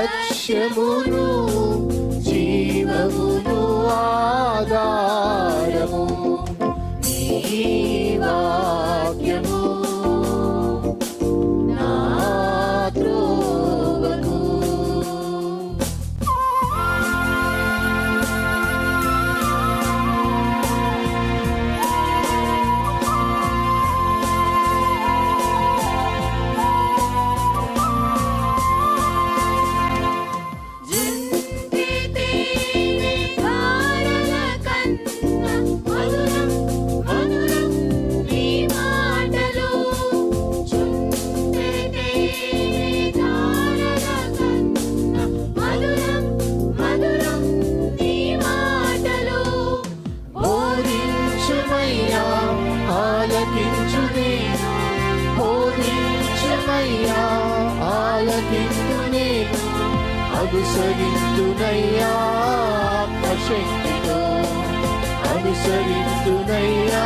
లక్ష్యమును జీవమును ఆధారము నీ వాక్యము నా త్రోవకు. అనుసరింతునయ్యా ఆత్మశక్తితో, అనుసరింతునయ్యా.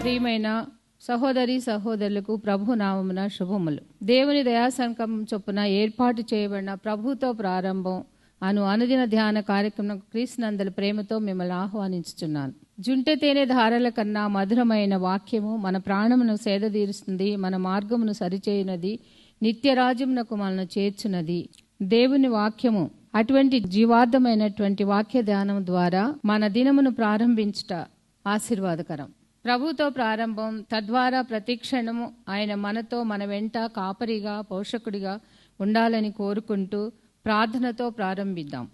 ప్రియమైన సహోదరి సహోదరులకు ప్రభు నామమున శుభములు. దేవుని దయాసంకల్పం చొప్పున ఏర్పాటు చేయబడిన ప్రభుతో ప్రారంభం అనుదిన ధ్యాన కార్యక్రమం క్రీస్తునందల ప్రేమతో మిమ్మల్ని ఆహ్వానించుచున్నాను. జుంటె తేనె ధారల కన్నా మధురమైన వాక్యము మన ప్రాణమును సేదతీరుస్తుంది, మన మార్గమును సరిచేయునది, నిత్యరాజ్యమునకు మనను చేర్చున్నది దేవుని వాక్యము. అటువంటి జీవార్థమైనటువంటి వాక్య ధ్యానం ద్వారా మన దినమును ప్రారంభించుట ఆశీర్వాదకరం. ప్రభుతో ప్రారంభం, తద్వారా ప్రతిక్షణము ఆయన మనతో, మన వెంట కాపరిగా, పోషకుడిగా ఉండాలని కోరుకుంటూ ప్రార్థనతో ప్రారంభిద్దాం.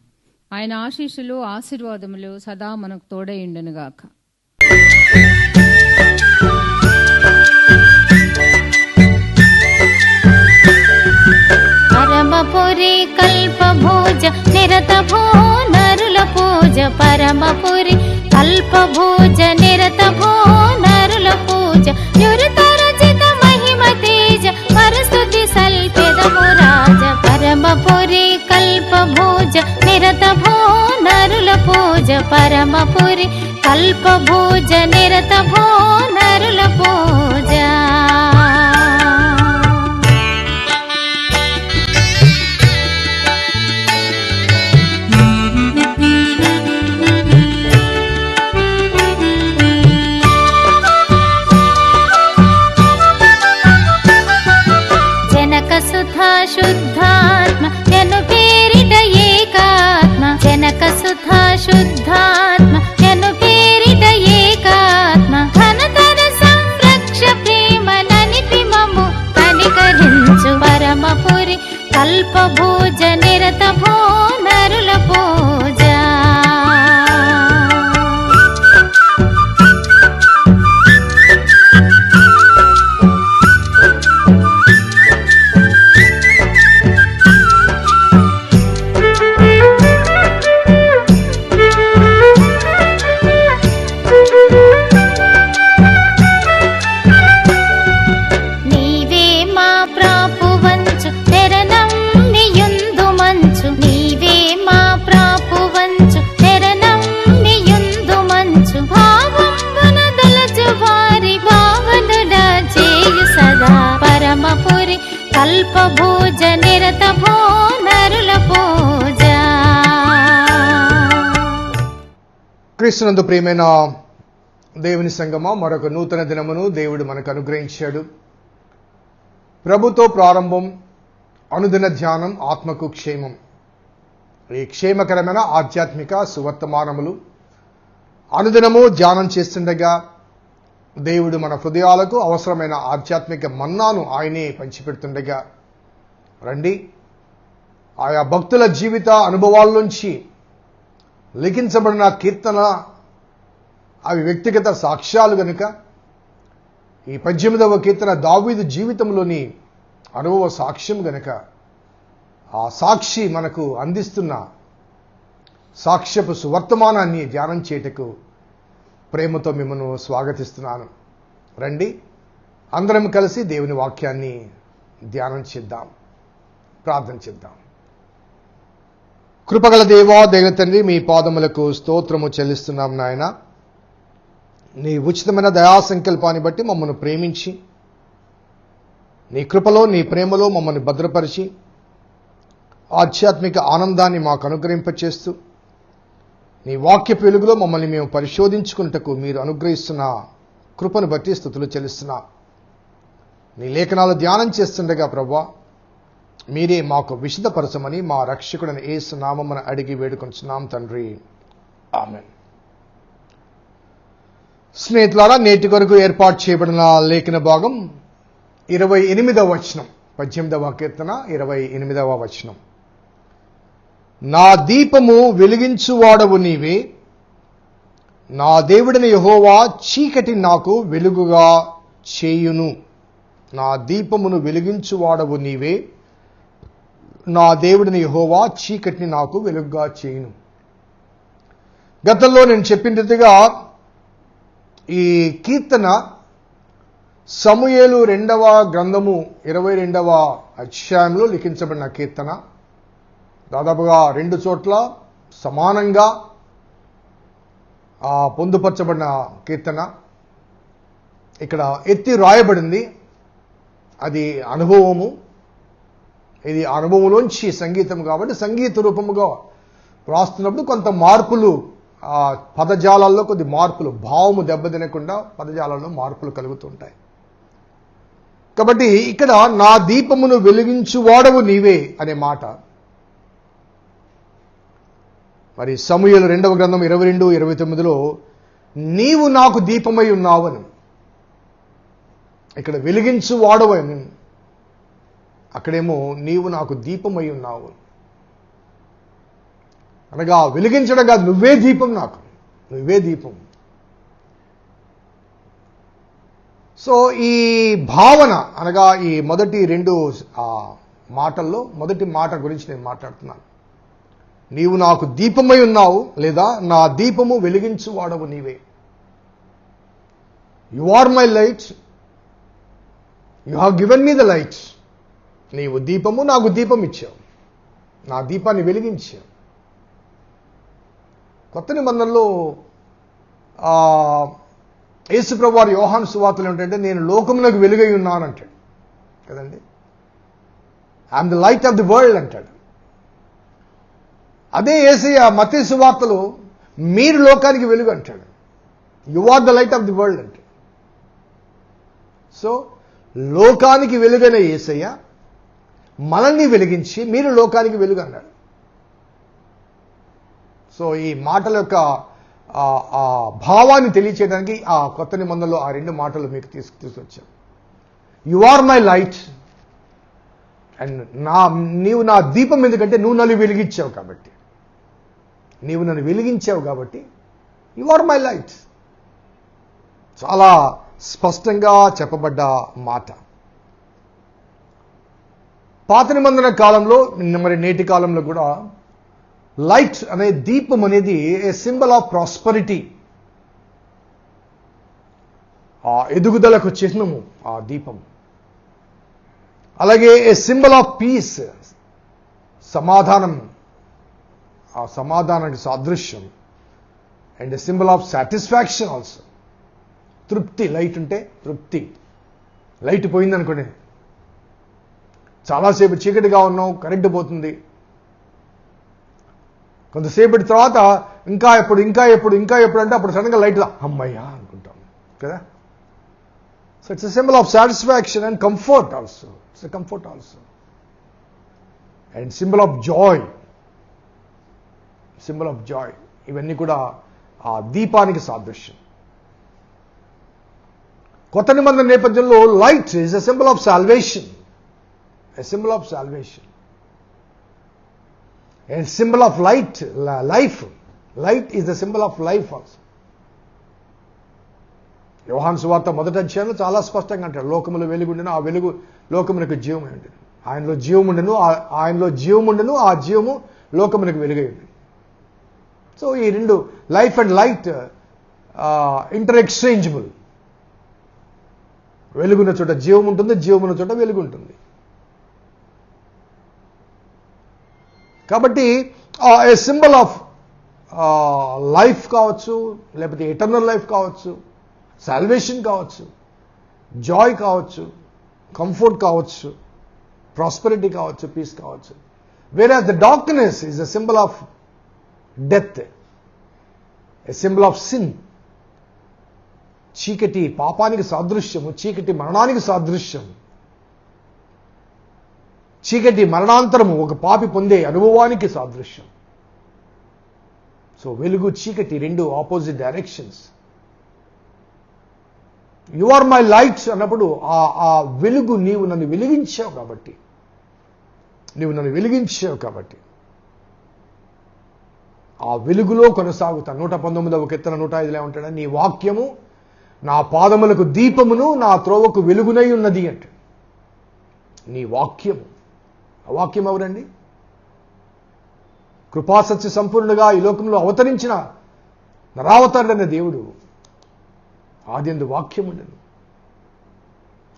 ఆయన ఆశీస్సులు ఆశీర్వాదములు సదా మనకు తోడైండునుగాక. పరమపురి కల్పభోజ నిరత భో నరుల పూజ, పరమపురి కల్పభోజ నిరత భో నరుల పూజ, యురుతరచిత మహిమ తేజ పరస్తుతి సల్పెదము రాజ, పరమపురి కల్పభోజ నిరత భో నరుల పూజ, పరమపురి కల్పభోజ నిరత భో నరుల పూజ. సుధా శుద్ధాత్మ ఎను పేరిట ఏకాత్మ, జనక సుధా శుద్ధాత్మ ఎను పేరిట ఏకాత్మ, ఘనతర సంరక్ష ప్రేమ ననిపి మము కనికరించు, పరమపురి కల్పభోజ నిరత భో నరుల పూజ. కల్పభోజ నిరత భో నరుల పూజ. క్రీస్తునందు ప్రియమైన దేవుని సంగమా, మరొక నూతన దినమును దేవుడు మనకు అనుగ్రహించాడు. ప్రభుతో ప్రారంభం, అనుదిన ధ్యానం, ఆత్మకు క్షేమం. ఈ క్షేమకరమైన ఆధ్యాత్మిక సువర్తమానములు అనుదినము ధ్యానం చేస్తుండగా దేవుడు మన హృదయాలకు అవసరమైన ఆధ్యాత్మిక మన్నాను ఆయనే పంచిపెడుతుండగా రండి, ఆయా భక్తుల జీవిత అనుభవాల నుంచి లిఖించబడిన కీర్తన, అవి వ్యక్తిగత సాక్ష్యాలు గనుక ఈ 18వ కీర్తన దావీదు జీవితంలోని అనుభవ సాక్ష్యం గనుక ఆ సాక్షి మనకు అందిస్తున్న సాక్ష్యపు సువర్తమానాన్ని ధ్యానం చేయటకు ప్రేమతో మిమ్మల్ని స్వాగతిస్తున్నాను. రండి, అందరం కలిసి దేవుని వాక్యాన్ని ధ్యానం చేద్దాం, ప్రార్థన చేద్దాం. కృపగల దేవా, దైవ తండ్రి, మీ పాదములకు స్తోత్రము చెల్లిస్తున్నాం నాయన. నీ ఉచితమైన దయా సంకల్పాన్ని బట్టి మమ్మల్ని ప్రేమించి నీ కృపలో నీ ప్రేమలో మమ్మల్ని భద్రపరిచి ఆధ్యాత్మిక ఆనందాన్ని మాకు అనుగ్రహింపచేస్తూ నీ వాక్య వెలుగులో మమ్మల్ని మేము పరిశోధించుకున్నటకు మీరు అనుగ్రహిస్తున్న కృపను బట్టి స్తుతులు చెల్లిస్తున్నా. నీ లేఖనాలు ధ్యానం చేస్తుండగా ప్రభువా మీరే మాకు విశుద్ధపరచమని మా రక్షకుడని యేసు నామమున అడిగి వేడుకొంచున్నాం తండ్రి, ఆమేన్. స్నేహితులారా, నేటి కొరకు ఏర్పాటు చేయబడిన లేఖన భాగం 28వ వచనం, 18వ కీర్తన 28వ వచనం. నా దీపము వెలిగించువాడవు నీవే, నా దేవుడిని యెహోవా చీకటి నాకు వెలుగుగా చేయును. నా దీపమును వెలిగించువాడవు నీవే, నా దేవుడిని యెహోవా చీకటిని నాకు వెలుగుగా చేయును. గతంలో నేను చెప్పినట్టుగా ఈ కీర్తన సమూయేలు 2వ గ్రంథము 22వ అధ్యాయంలో లిఖించబడిన కీర్తన. దాదాపుగా 2 చోట్ల సమానంగా పొందుపరచబడిన కీర్తన. ఇక్కడ ఎత్తి రాయబడింది అది అనుభవము. ఇది అనుభవంలోంచి సంగీతం కాబట్టి సంగీత రూపముగా రాస్తున్నప్పుడు కొంత మార్పులు, పదజాలాల్లో కొద్ది మార్పులు, భావము దెబ్బతినకుండా పదజాలాల్లో మార్పులు కలుగుతుంటాయి. కాబట్టి ఇక్కడ నా దీపమును వెలిగించువాడవు నీవే అనే మాట మరి సమూయేలు 2వ గ్రంథం 22-29లో నీవు నాకు దీపమై ఉన్నావని, ఇక్కడ వెలిగించువాడవని, అక్కడేమో నీవు నాకు దీపమై ఉన్నావు అనగా వెలిగించడం కాదు, నువ్వే దీపం, నాకు నువ్వే దీపం. సో ఈ భావన అనగా ఈ మొదటి 2 మాటల్లో మొదటి మాట గురించి నేను మాట్లాడుతున్నాను. నీవు నాకు దీపమై ఉన్నావు, లేదా నా దీపము వెలిగించువాడవు నీవే. You are my light, you have given me the light. నీవు దీపము, నాకు దీపం ఇచ్చావు, నా దీపాన్ని వెలిగించావు. కొత్త నిబంధనలో యేసుప్రభు వారి యోహాను సువార్తలు ఏంటంటే నేను లోకమునకు వెలుగై ఉన్నానంటాడు కదండి. I'm the light of the world అంటాడు. అదే యేసయ్య మత్తయి సువార్తలో మీరు లోకానికి వెలుగు అంటాడు. You are the light of the world అంటాడు. సో లోకానికి వెలుగైన యేసయ్య మనల్ని వెలిగించి మీరు లోకానికి వెలుగు అన్నాడు. సో ఈ మాటల యొక్క భావాన్ని తెలియచేయడానికి ఆ కొత్త నిబంధనలో ఆ 2 మాటలు మీకు తీసుకొచ్చాను. You are my light and నీవు నా దీపం, ఎందుకంటే నువ్వు నన్ను వెలిగించావు కాబట్టి, నీవు నన్ను వెలిగించావు కాబట్టి యు ఆర్ మై లైట్. చాలా స్పష్టంగా చెప్పబడ్డ మాట. పాత నిబంధన కాలంలో మరి నేటి కాలంలో కూడా లైట్ అనే దీపం అనేది ఏ సింబల్ ఆఫ్ ప్రాస్పరిటీ, ఆ ఎదుగుదలకు చిహ్నము ఆ దీపం. అలాగే ఏ సింబల్ ఆఫ్ పీస్, సమాధానం, ఆ సమాధానానికి సాదృశ్యం. And A symbol of satisfaction also, తృప్తి. లైట్ ఉంటే తృప్తి. లైట్ పోయిందనుకోండి, చాలాసేపు చీకటిగా ఉన్నాం, కరెంటు పోతుంది, కొంతసేపటి తర్వాత ఇంకా ఎప్పుడు అంటే అప్పుడు సడన్గా లైట్ అమ్మయ్యా అనుకుంటాం కదా. So it's a symbol of satisfaction and comfort also. It's a comfort also and symbol of Joy. Symbol of Joy. ఇవన్నీ కూడా ఆ దీపానికి సాదృశ్యం. కొత్త నిబంధన నేపథ్యంలో light is a symbol of salvation. A symbol of salvation and symbol of life. Light is the symbol of life also. యోహాను సువార్త 1వ అధ్యాయంలో చాలా స్పష్టంగా అంటాడు, లోకములో వెలుగుండెను, ఆ వెలుగు లోకమునకు జీవమై ఉండెను. ఆయనలో జీవముండెను, ఆ జీవము లోకమునకు వెలుగై ఉండెను. సో ఈ 2 life and light inter exchangeable. వెలుగున్న చోట జీవం ఉంటుంది, జీవమున్న చోట వెలుగు ఉంటుంది. కాబట్టి ఏ సింబల్ ఆఫ్ లైఫ్ కావచ్చు, లేకపోతే ఎటర్నల్ లైఫ్ కావచ్చు, సాల్వేషన్ కావచ్చు, జాయ్ కావచ్చు, కంఫర్ట్ కావచ్చు, ప్రాస్పెరిటీ కావచ్చు, పీస్ కావచ్చు. వేరే the darkness is a symbol of death, a symbol of sin. చీకటి పాపానికి సాదృశ్యము, చీకటి మరణానికి సాదృశ్యం. చీకటి మరణాంతరము ఒక పాపి పొందే అనుభవానికి సాదృశ్యం. సో వెలుగు చీకటి రెండు opposite directions. You are my light అన్నప్పుడు ఆ వెలుగు నీవు నన్ను వెలిగించావు కాబట్టి, ఆ వెలుగులో కొనసాగుతా. 119వ కీర్తన 105లో ఉంటాడు, నీ వాక్యము నా పాదములకు దీపమును నా త్రోవకు వెలుగునై ఉన్నది అంటే. నీ వాక్యము, ఆ వాక్యం ఎవరండి? కృపాసత్య సంపూర్ణుడుగా ఈ లోకంలో అవతరించిన నరావతారుడైన దేవుడు. ఆదియందు వాక్యముండెను,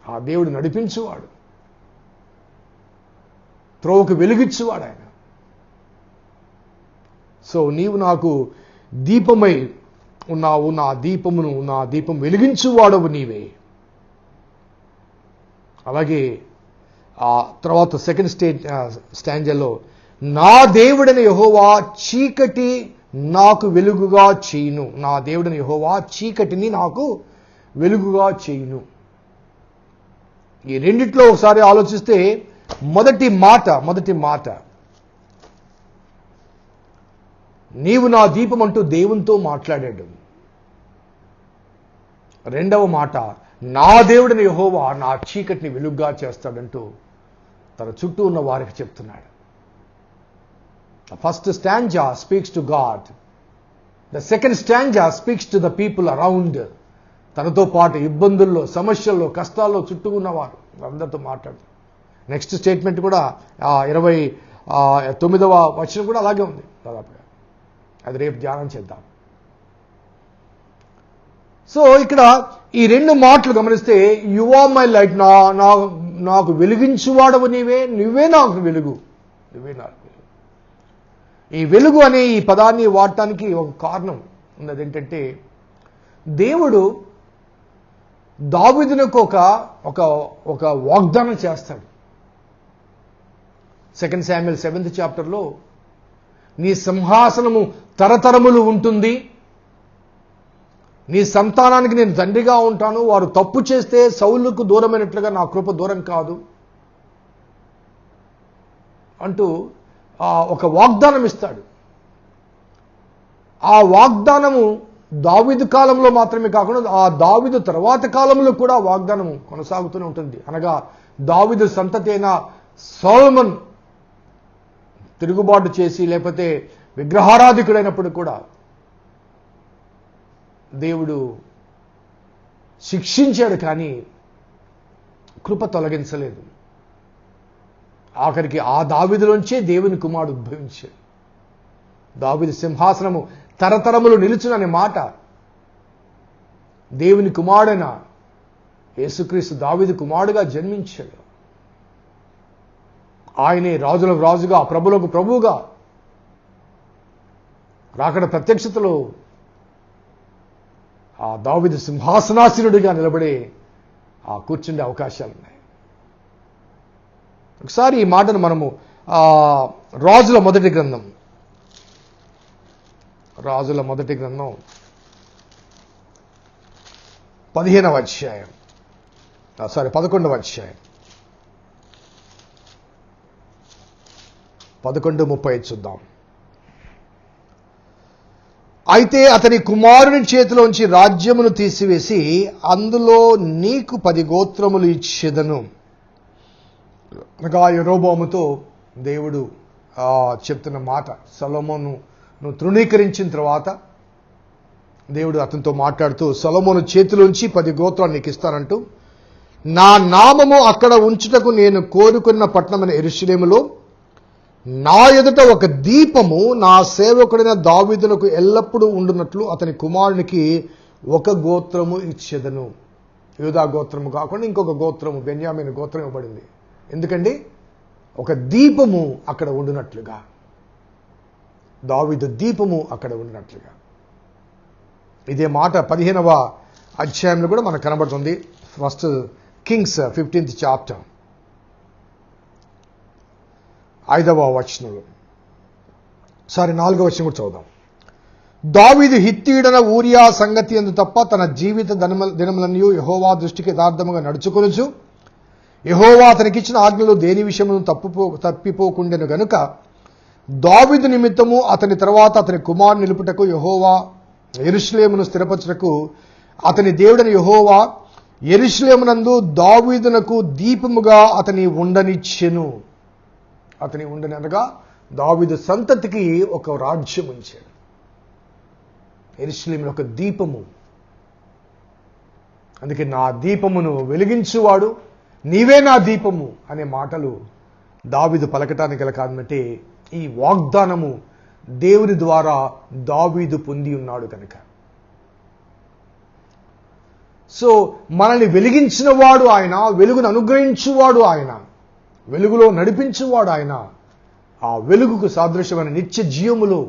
ఆ దేవుడు నడిపించువాడు, త్రోవకు వెలుగిచ్చువాడు ఆయన. సో నీవు నాకు దీపమై ఉన్నావు, నా దీపం వెలిగించువాడవు నీవే. అలాగే ఆ తర్వాత సెకండ్ స్టాంజలో నా దేవుడైన యెహోవా చీకటి నాకు వెలుగుగా చేయును. నా దేవుడైన యెహోవా చీకటిని నాకు వెలుగుగా చేయును. ఈ రెండిట్లో ఒకసారి ఆలోచిస్తే మొదటి మాట నీవు నా దీపం అంటూ దేవునితో మాట్లాడాడు. రెండవ మాట నా దేవుడైన యెహోవా నా చీకటిని వెలుగుగా చేస్తాడంటూ తన చుట్టూ ఉన్న వారికి చెప్తున్నాడు. The first stanza speaks to God. The second stanza speaks to the people around. తనతో పాటు ఇబ్బందుల్లో, సమస్యల్లో, కష్టాల్లో చుట్టూ ఉన్నవారు అందరితో మాట్లాడు. నెక్స్ట్ స్టేట్మెంట్ కూడా 29వ వచనం కూడా అలాగే ఉంది దాదాపుగా. అది రేపు ధ్యానం చేద్దాం. సో ఇక్కడ ఈ రెండు మాటలు గమనిస్తే యు ఆర్ మై లైట్, నాకు వెలిగించువాడవు నువ్వే నాకు వెలుగు. ఈ వెలుగు అనే ఈ పదాన్ని వాడటానికి ఒక కారణం ఉన్నది. ఏంటంటే దేవుడు దావీదునకు ఒక వాగ్దానం చేస్తాడు. 2 Samuel 7th chapterలో నీ సింహాసనము తరతరములు ఉంటుంది, నీ సంతానానికి నేను తండ్రిగా ఉంటాను, వారు తప్పు చేస్తే సౌలుకు దూరమైనట్లుగా నా కృప దూరం కాదు అంటూ ఒక వాగ్దానం ఇస్తాడు. ఆ వాగ్దానము దావీదు కాలంలో మాత్రమే కాకుండా ఆ దావీదు తర్వాత కాలంలో కూడా వాగ్దానము కొనసాగుతూనే ఉంటుంది. అనగా దావీదు సంతతి అయిన సొలొమోను తిరుగుబాటు చేసి లేకపోతే విగ్రహారాధికుడైనప్పుడు కూడా దేవుడు శిక్షించాడు, కానీ కృప తొలగించలేదు. ఆఖరికి ఆ దావీదులోంచే దేవుని కుమారుడు ఉద్భవించాడు. దావీదు సింహాసనము తరతరములు నిలుచుననే మాట దేవుని కుమారుడైన యేసుక్రీస్తు దావీదు కుమారుడుగా జన్మించాడు. ఆయనే రాజులకు రాజుగా, ప్రభులకు ప్రభువుగా రాకడ ప్రత్యక్షతలో ఆ దావీదు సింహాసనాసీనుడిగా నిలబడే కూర్చుండే అవకాశాలు ఉన్నాయి. ఒకసారి ఈ మాటను మనము రాజుల మొదటి గ్రంథం 15వ అధ్యాయం 11వ అధ్యాయం 11:30 చూద్దాం. అయితే అతని కుమారుని చేతిలోంచి రాజ్యమును తీసివేసి అందులో నీకు 10 గోత్రములు ఇచ్చెదను. అనగా యెరోబోముతో దేవుడు చెప్తున్న మాట. సొలొమోను తృణీకరించిన తర్వాత దేవుడు అతనితో మాట్లాడుతూ సొలొమోను చేతిలోంచి 10 గోత్రాలు నీకు ఇస్తానంటూ, నా నామము అక్కడ ఉంచుటకు నేను కోరుకున్న పట్టణమైన యెరూషలేములో నా ఎదుట ఒక దీపము నా సేవకుడైన దావీదునకు ఎల్లప్పుడూ ఉండునట్లు అతని కుమారునికి 1 గోత్రము ఇచ్చెదను. యూదా గోత్రము కాకుండా ఇంకొక గోత్రము, బెన్యామీను గోత్రం ఇవ్వబడింది. ఎందుకండి? ఒక దీపము అక్కడ ఉండునట్లుగా, దావీదు దీపము అక్కడ ఉండినట్లుగా. ఇదే మాట 15వ అధ్యాయంలో కూడా మనకు కనబడుతుంది. ఫస్ట్ కింగ్స్ 15th చాప్టర్ 5వ వచనంలో, 4వ వచనం కూడా చదువుదాం. దావీదు హిత్తీయుడైన ఊరియా సంగతి యందు తప్ప తన జీవిత దినములన్నీ యెహోవా దృష్టికి యథార్థముగా నడుచుకొనుచు యెహోవా అతనికిచ్చిన ఆజ్ఞలు దేని విషయమును తప్పిపోకుండెను గనుక దావీదు నిమిత్తము అతని తర్వాత అతని కుమారుని నిలుపుటకు యెహోవా యెరూషలేమును స్థిరపరచుటకు అతని దేవుడైన యెహోవా యెరూషలేమునందు దావీదునకు దీపముగా అతని ఉండనిచ్చెను. అతని ఉండనగా దావీదు సంతతికి ఒక రాజ్యం ఉంచాడు. యెరూషలేములో ఒక దీపము. అందుకే నా దీపమును వెలిగించువాడు నీవే నా దీపము అనే మాటలు దావీదు పలకటానికి గల కారణమంటే ఈ వాగ్దానము దేవుని ద్వారా దావీదు పొంది ఉన్నాడు కనుక. సో మనల్ని వెలిగించిన వాడు ఆయన, వెలుగును అనుగ్రహించువాడు ఆయన, వెలుగులో నడిపించువాడు ఆయన. ఆ వెలుగుకు సాదృశ్యమైన నిత్య జీవములో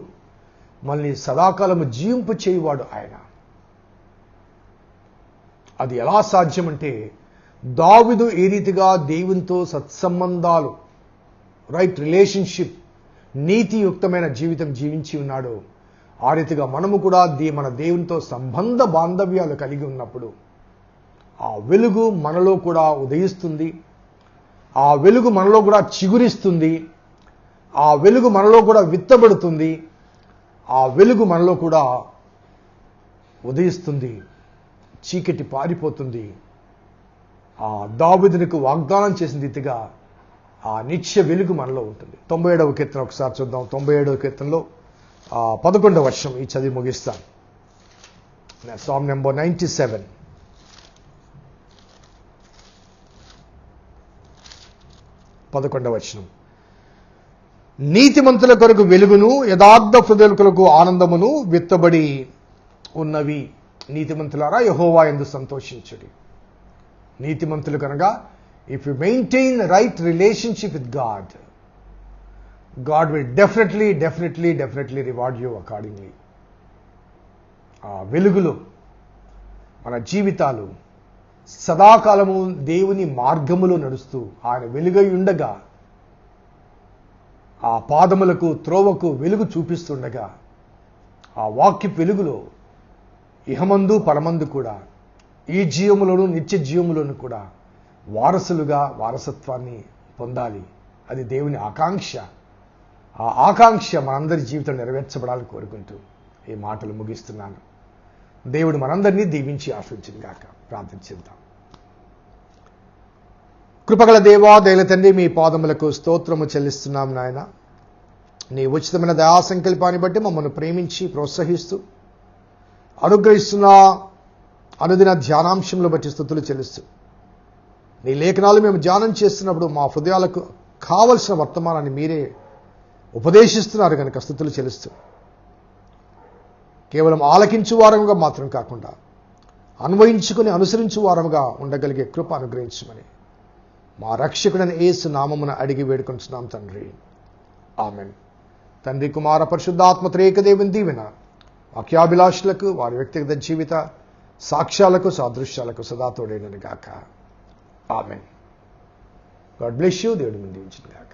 మనల్ని సదాకాలము జీవింపు చేయువాడు ఆయన. అది ఎలా సాధ్యమంటే దావీదు ఏ రీతిగా దేవునితో సత్సంబంధాలు, రైట్ రిలేషన్షిప్, నీతియుక్తమైన జీవితం జీవించి ఉన్నాడో ఆ రీతిగా మనము కూడా మన దేవునితో సంబంధ బాంధవ్యాలు కలిగి ఉన్నప్పుడు ఆ వెలుగు మనలో కూడా ఉదయిస్తుంది. ఆ వెలుగు మనలో కూడా చిగురిస్తుంది. ఆ వెలుగు మనలో కూడా విత్తబడుతుంది. ఆ వెలుగు మనలో కూడా ఉదయిస్తుంది. చీకటి పారిపోతుంది. ఆ దావీదునకు వాగ్దానం చేసిన రీతిగా ఆ నిత్య వెలుగు మనలో ఉంటుంది. 97వ కీర్తన ఒకసారి చూద్దాం. 97వ కీర్తనలో 11వ వచనం ఈ చదివి ముగిస్తాను. Psalm number 97. వచనం. నీతిమంతుల కొరకు వెలుగును యథార్థ హృదయులకు ఆనందమును విత్తబడి ఉన్నవి. నీతిమంతులారా యెహోవా యందు సంతోషించుడి. నీతిమంతులు కనుక if you maintain right relationship with God, God will definitely reward you accordingly. ఆ వెలుగులో మన జీవితాలు సదాకాలము దేవుని మార్గములో నడుస్తూ ఆయన వెలుగై ఉండగా, ఆ పాదములకు త్రోవకు వెలుగు చూపిస్తుండగా, ఆ వాక్య వెలుగులో ఇహమందు పరమందు కూడా ఈ జీవములోను నిత్య జీవములోను కూడా వారసత్వాన్ని పొందాలి. అది దేవుని ఆకాంక్ష. ఆ ఆకాంక్ష మనందరి జీవితం నెరవేర్చబడాలని కోరుకుంటూ ఈ మాటలు ముగిస్తున్నాను. దేవుడు మనందరినీ దీవించి ఆశీర్వదించును గాక. ప్రార్థించుదాం. కృపగల దేవా, దయల తండ్రి, మీ పాదములకు స్తోత్రము చెల్లిస్తున్నాం నాయన. నీ ఉచితమైన దయా సంకల్పాన్ని బట్టి మమ్మల్ని ప్రేమించి ప్రోత్సహిస్తూ అనుగ్రహిస్తున్న అనుదిన ధ్యానాంశంలో బట్టి స్తుతులు చెల్లిస్తూ, నీ లేఖనాలు మేము ధ్యానం చేస్తున్నప్పుడు మా హృదయాలకు కావలసిన వర్తమానాన్ని మీరే ఉపదేశిస్తున్నారు కనుక స్తుతులు చెల్లిస్తూ, కేవలం ఆలకించు వారముగా మాత్రం కాకుండా అన్వయించుకుని అనుసరించు వారముగా ఉండగలిగే కృప అనుగ్రహించమని మా రక్షకుడైన యేసు నామమున అడిగి వేడుకొంటున్నాం తండ్రి. ఆమెన్. తండ్రి, కుమార, పరిశుద్ధాత్మ త్రియేక దేవుని దీవెన వాక్యాభిలాషులకు, వారి వ్యక్తిగత జీవిత సాక్ష్యాలకు, సాదృశ్యాలకు సదా తోడైనను గాక. ఆమెన్. God bless you. దేవుడు దీవించును గాక.